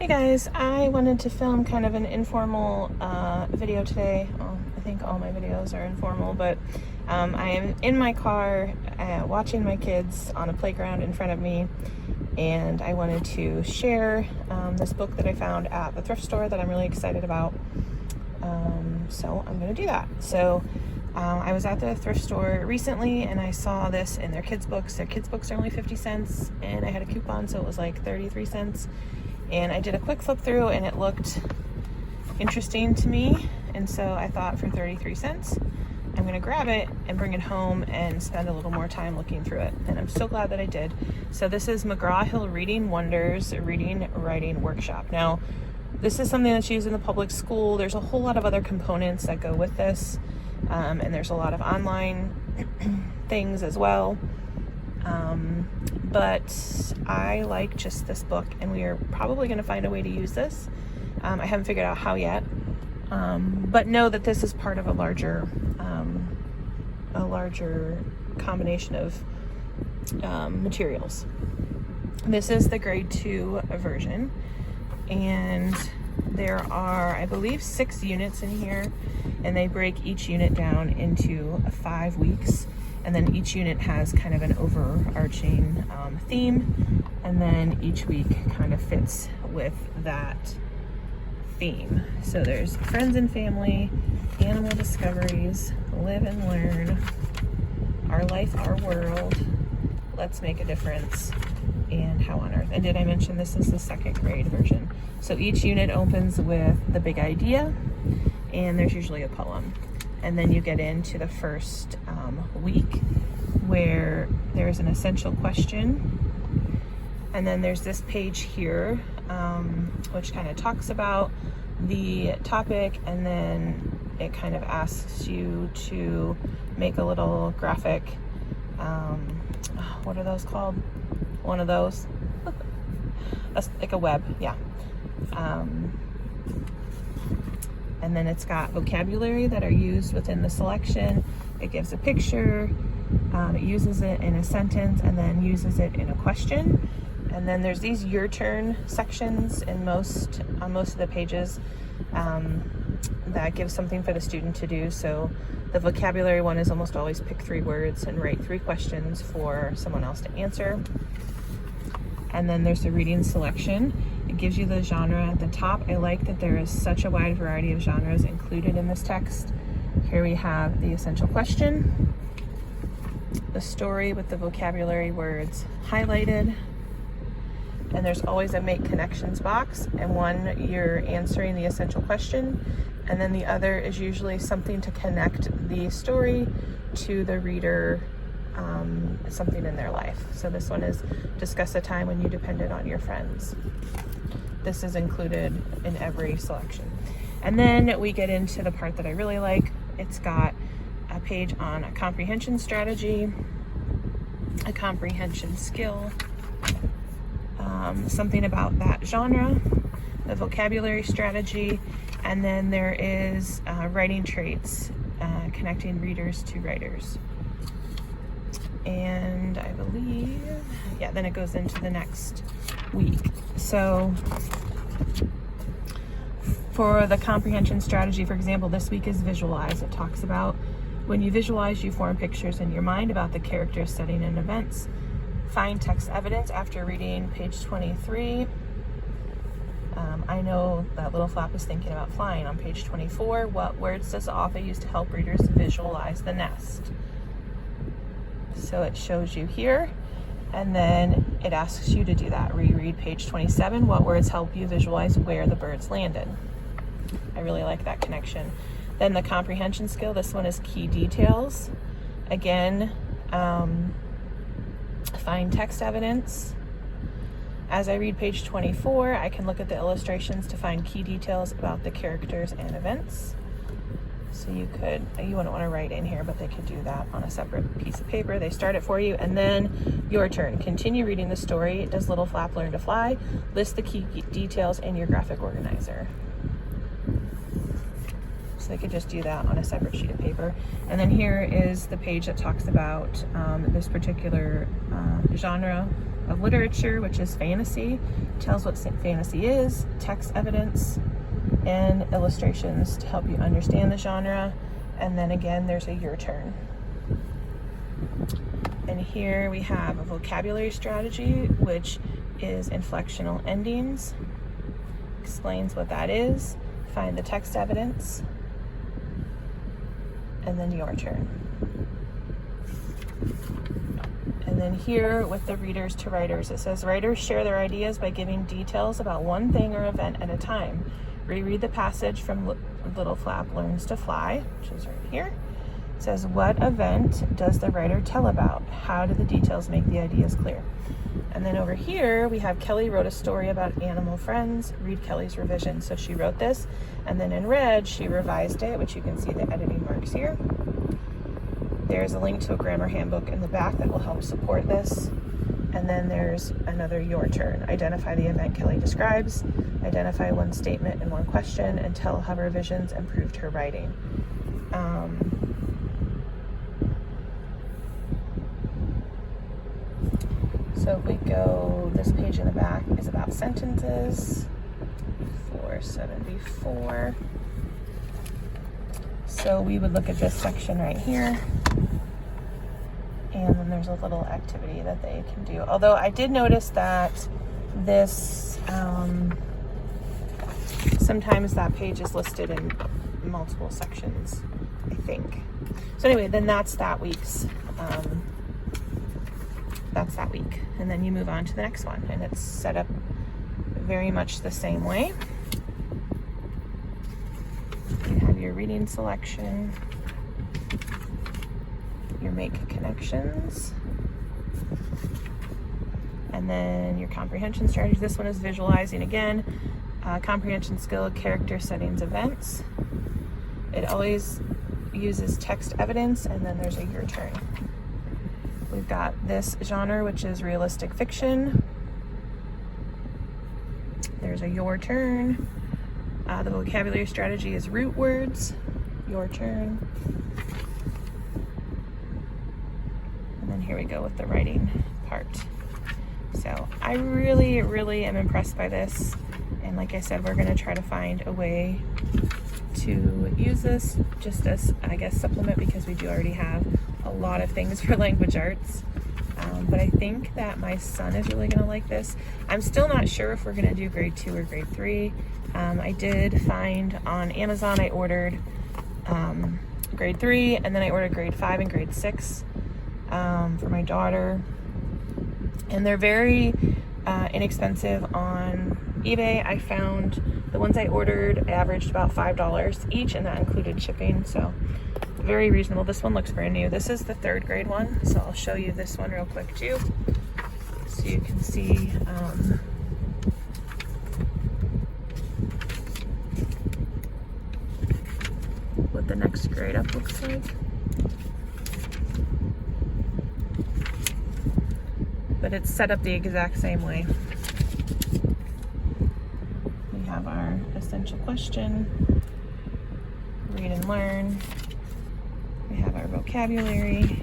Hey guys, I wanted to film kind of an informal video today. I think all my videos are informal, but I am in my car watching my kids on a playground in front of me, and I wanted to share this book that I found at the thrift store that I'm really excited about. So I'm going to do that. So I was at the thrift store recently and I saw this in their kids' books. Their kids' books are only 50 cents and I had a coupon, so it was like 33 cents. And I did a quick flip through and it looked interesting to me. And so I thought for 33 cents, I'm gonna grab it and bring it home and spend a little more time looking through it. And I'm so glad that I did. So this is Mcgraw-Hill Reading Wonders Reading Writing Workshop. Now, this is something that's used in the public school. There's a whole lot of other components that go with this. And there's a lot of online things as well. But I like just this book, and we are probably going to find a way to use this. I haven't figured out how yet, but know that this is part of a larger combination of materials. This is the grade 2 version, and there are, I believe, 6 units in here, and they break each unit down into 5 weeks. And then each unit has kind of an overarching theme, and then each week kind of fits with that theme. So there's friends and family, animal discoveries, live and learn, our life, our world, let's make a difference, and how on earth. And did I mention this is the 2nd grade version? So each unit opens with the big idea, and there's usually a poem. And then you get into the first week where there's an essential question. And then there's this page here, which kind of talks about the topic, and then it kind of asks you to make a little graphic, what are those called? One of those. That's like a web, yeah. And then it's got vocabulary that are used within the selection. It gives a picture, it uses it in a sentence, and then uses it in a question. And then there's these your turn sections on most of the pages that give something for the student to do. So the vocabulary one is almost always pick 3 words and write 3 questions for someone else to answer. And then there's the reading selection. It gives you the genre at the top. I like that there is such a wide variety of genres included in this text. Here we have the essential question, the story with the vocabulary words highlighted, and there's always a make connections box, and one you're answering the essential question, and then the other is usually something to connect the story to the reader, something in their life. So this one is discuss a time when you depended on your friends. This is included in every selection. And then we get into the part that I really like. It's got a page on a comprehension strategy, a comprehension skill, something about that genre, the vocabulary strategy, and then there is writing traits, connecting readers to writers. And I believe, yeah, then it goes into the next week. So for the comprehension strategy, for example, this week is visualize. It talks about when you visualize, you form pictures in your mind about the characters, setting, and events. Find text evidence after reading page 23. I know that little flap is thinking about flying. On page 24, what words does the author use to help readers visualize the nest? So it shows you here, and then it asks you to do that. Reread page 27. What words help you visualize where the birds landed? I really like that connection. Then the comprehension skill. This one is key details. Again, find text evidence. As I read page 24, I can look at the illustrations to find key details about the characters and events. So you wouldn't want to write in here, but they could do that on a separate piece of paper. They start it for you, and then your turn. Continue reading the story. Does little flap learn to fly? List the key details in your graphic organizer. So they could just do that on a separate sheet of paper. And then here is the page that talks about this particular genre of literature, which is fantasy, tells what fantasy is, text evidence, and illustrations to help you understand the genre. And then again, there's a your turn. And here we have a vocabulary strategy, which is inflectional endings. Explains what that is. Find the text evidence. And then your turn. And then here with the readers to writers, it says writers share their ideas by giving details about one thing or event at a time. Reread the passage from Little Flap Learns to Fly, which is right here. It says, what event does the writer tell about? How do the details make the ideas clear? And then over here, we have Kelly wrote a story about animal friends. Read Kelly's revision. So she wrote this, and then in red, she revised it, which you can see the editing marks here. There's a link to a grammar handbook in the back that will help support this. And then there's another your turn. Identify the event Kelly describes. Identify one statement and one question, and tell how revisions improved her writing. So if we go, this page in the back is about sentences, 474. So we would look at this section right here. And then there's a little activity that they can do. Although I did notice that this, sometimes that page is listed in multiple sections, I think. So anyway, then that's that week's, And then you move on to the next one, and it's set up very much the same way. You have your reading selection, your make connections, and then your comprehension strategy. This one is visualizing again, comprehension skill, character settings, events. It always uses text evidence, and then there's a your turn. We've got this genre, which is realistic fiction. There's a your turn. The vocabulary strategy is root words. Your turn. And then here we go with the writing part. So I really, really am impressed by this. And like I said, we're going to try to find a way to use this just as, I guess, supplement, because we do already have a lot of things for language arts. But I think that my son is really going to like this. I'm still not sure if we're going to do grade 2 or grade 3. I did find on Amazon, I ordered grade 3, and then I ordered grade 5 and grade 6 for my daughter. And they're very inexpensive on eBay. I found the ones I ordered averaged about $5 each, and that included shipping, so very reasonable. This one looks brand new. This is the 3rd grade one, so I'll show you this one real quick too, so you can see what the next grade up looks like. But it's set up the exact same way. We have our essential question, read and learn. We have our vocabulary,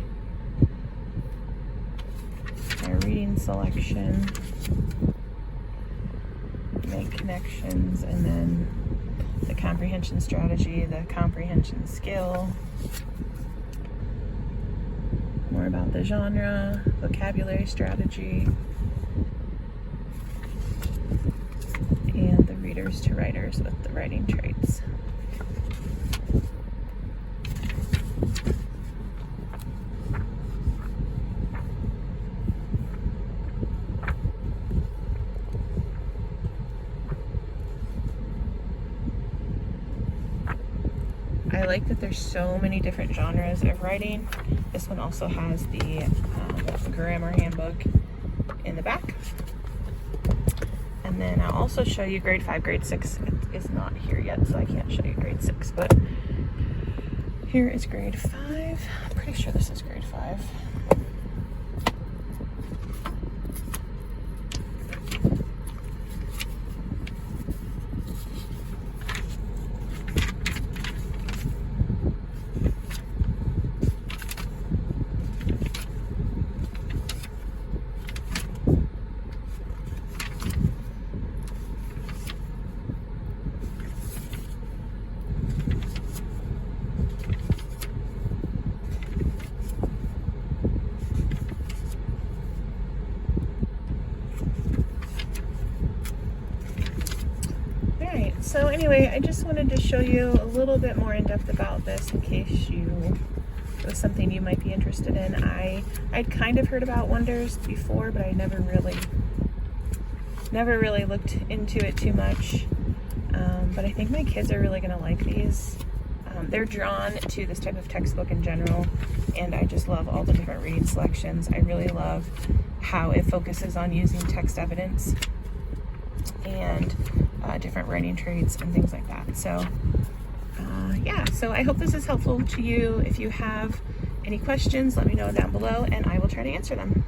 our reading selection, make connections, and then the comprehension strategy, the comprehension skill, more about the genre, vocabulary strategy, and the readers to writers with the writing traits. I like that there's so many different genres of writing. This one also has the grammar handbook in the back. And then I'll also show you grade 5, grade 6. It is not here yet, so I can't show you grade 6, but here is grade 5. I'm pretty sure this is grade 5. So anyway, I just wanted to show you a little bit more in depth about this in case it was something you might be interested in. I'd kind of heard about Wonders before, but I never really looked into it too much. But I think my kids are really gonna like these. They're drawn to this type of textbook in general, and I just love all the different reading selections. I really love how it focuses on using text evidence and different writing traits and things like that. So yeah, so I hope this is helpful to you. If you have any questions, let me know down below and I will try to answer them.